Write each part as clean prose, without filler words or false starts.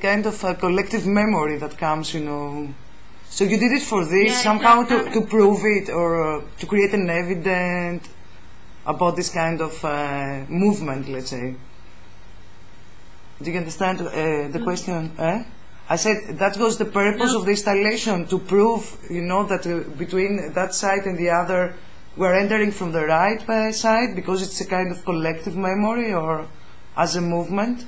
kind of a collective memory that comes, you know. So you did it for this, Yeah, somehow exactly. to prove it, or to create an evidence about this kind of movement, let's say. Do you understand the question? I said that was the purpose of the installation, to prove, you know, that between that side and the other, we're entering from the right side, because it's a kind of collective memory, or as a movement.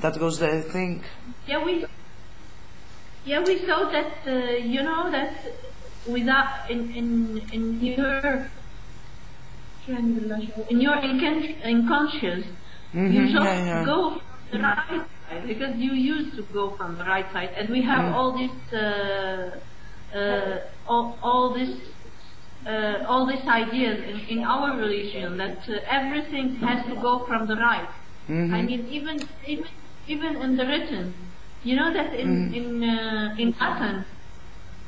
That was the thing. Yeah, we saw that, you know, that without in your unconscious, you just go from the right side, because you used to go from the right side, and we have all this all these ideas in our religion that everything has to go from the right. I mean, even in the written, you know that in Athens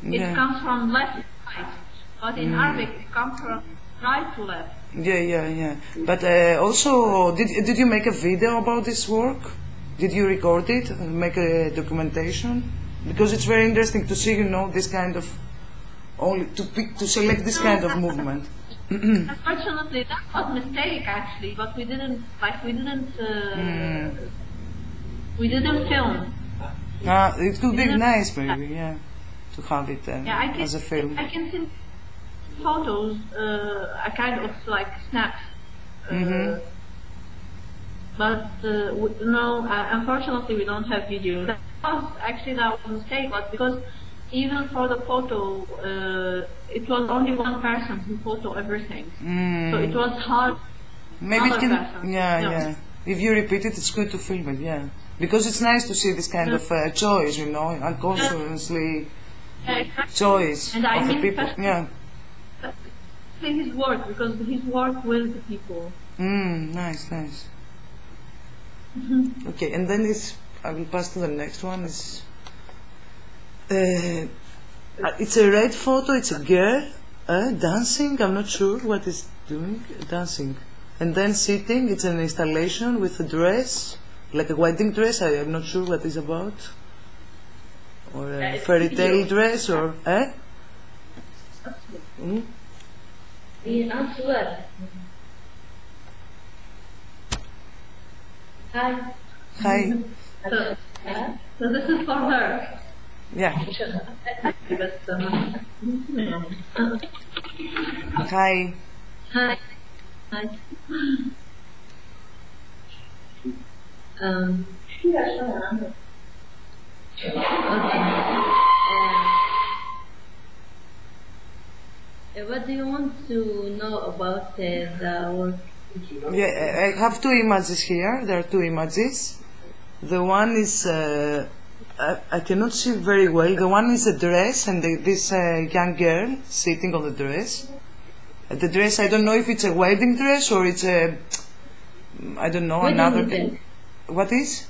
it comes from left to right, but in Arabic it comes from right to left. Yeah. But also, did you make a video about this work? Did you record it and make a documentation? Because it's very interesting to see, you know, this kind of to select this kind of movement. Unfortunately, that was a mistake actually, but we didn't film. It could be nice, maybe, yeah, to have it as a film. I can send photos, a kind of like snaps. But no, unfortunately, we don't have video. That was a mistake, but because even for the photo, it was only one person who photo everything, so it was hard. Maybe it can, yeah. If you repeat it, it's good to film it, yeah. Because it's nice to see this kind of choice, you know, unconsciously choice and of the people, yeah. His work, because his work with the people. Nice. Okay, and then I will pass to the next one. It's a red photo. It's a girl dancing. I'm not sure what is doing. Dancing, and then sitting. It's an installation with a dress, like a wedding dress. I am not sure what it's about, or a fairy tale dress, or Hi. So this is for her. Yeah. Hi. Hi. What do you want to know about the work? Yeah, I have two images here. There are two images. The one is, I cannot see very well. The one is a dress, and this young girl sitting on the dress. The dress, I don't know if it's a wedding dress or it's a, I don't know, another thing. What is?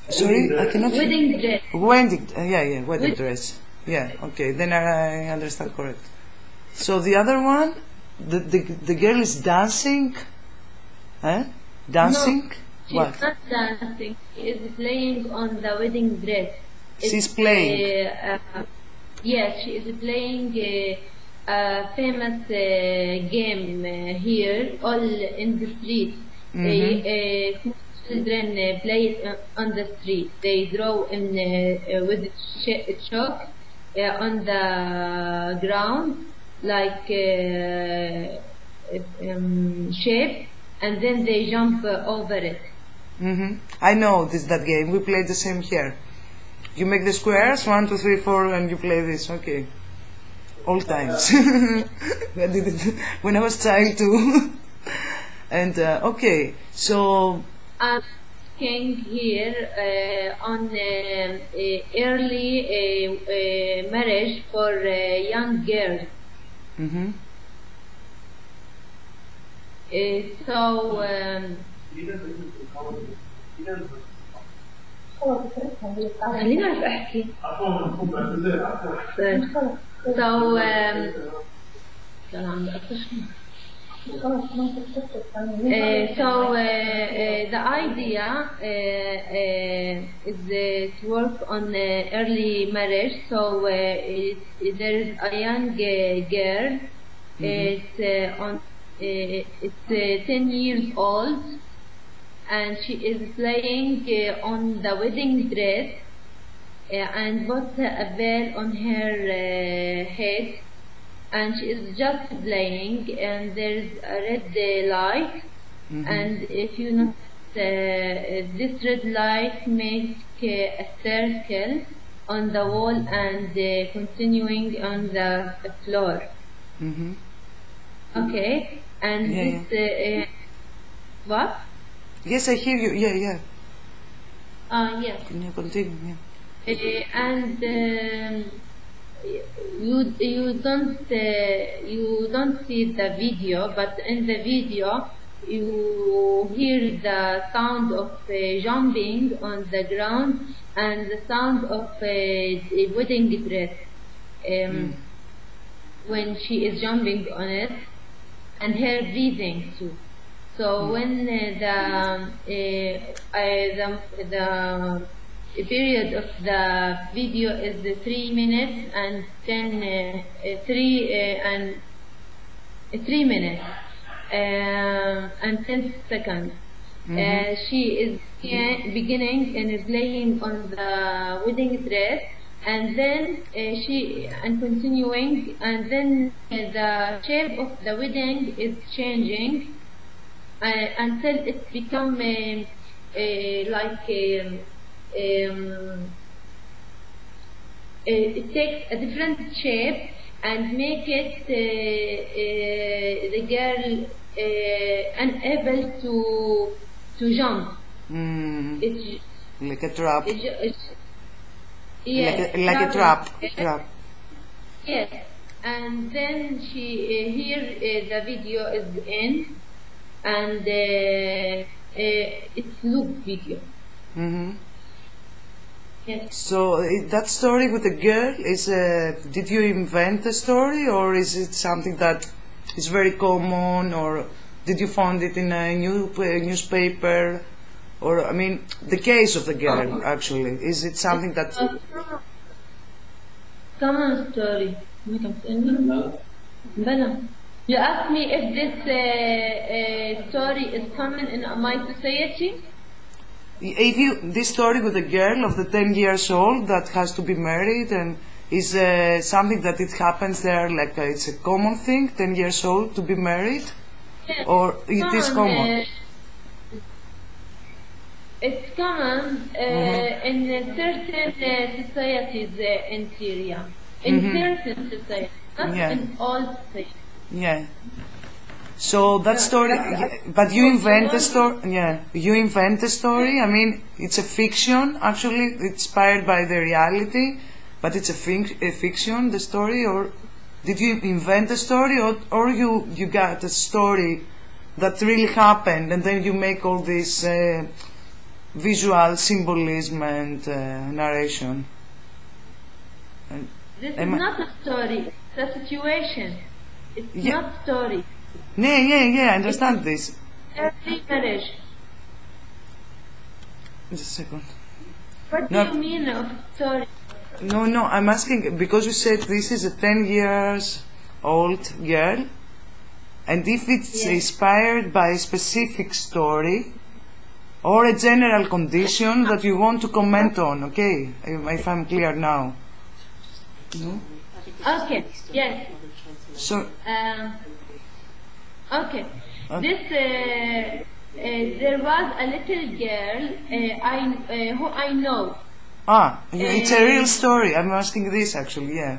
Sorry, I cannot. Wedding dress. Wedding dress. Yeah, okay, then I understand correct. So the other one, the girl is dancing. Dancing? No, she's not dancing. She is playing on the wedding dress. She's playing. Yes, she is playing a famous game here, all in the street. Children play it on the street. They draw in with chalk on the ground, like shape, and then they jump over it. I know that game. We play the same here. You make the squares, 1, 2, 3, 4, and you play this. Okay, all times. I did it when I was trying to. And okay, so. King here on early marriage for young girls. So The idea is to work on early marriage. So there is a young girl. It's 10 years old, and she is playing on the wedding dress and put a veil on her head. And she is just playing, and there's a red light. And if you notice, this red light makes a circle on the wall and continuing on the floor. Okay, and this what? Yes, I hear you. Yeah. Yes. Can you continue? And you don't see the video, but in the video you hear the sound of jumping on the ground and the sound of a wedding dress when she is jumping on it, and her breathing too. So when the period of the video is 3 minutes and 3 minutes and 10 seconds. She is beginning and is laying on the wedding dress, and then continuing, and then the shape of the wedding is changing until it becomes it takes a different shape and make it the girl unable to jump. It's like a trap. Yes, like a trap. Yes, and then she here the video is in, and it's loop video. Yes. So that story with the girl is did you invent the story, or is it something that is very common, or did you find it in a newspaper, or I mean the case of the girl actually, is it something that common story? You asked me if this story is common in my society. If this story with the girl of the 10 years old that has to be married, and is something that it happens there, like it's a common thing, 10 years old to be married, yes, or it is common? It's common in certain societies in Syria. In certain societies, not in all societies. Yeah. So that story, but you invent the story. Yeah, you invent the story. I mean, it's a fiction. Actually, it's inspired by the reality, but it's a fiction. The story, or did you invent the story, or you got a story that really happened, and then you make all this visual symbolism and narration? This is not a story. It's a situation. It's not story. Yeah, I understand this. Early marriage. Just a second. What do you mean of story? No, I'm asking because you said this is a 10 years old girl, and if it's inspired by a specific story or a general condition that you want to comment on, okay? If I'm clear now. No? Okay, yes. So. Okay. This there was a little girl who I know. It's a real story. I'm asking this actually. Yeah.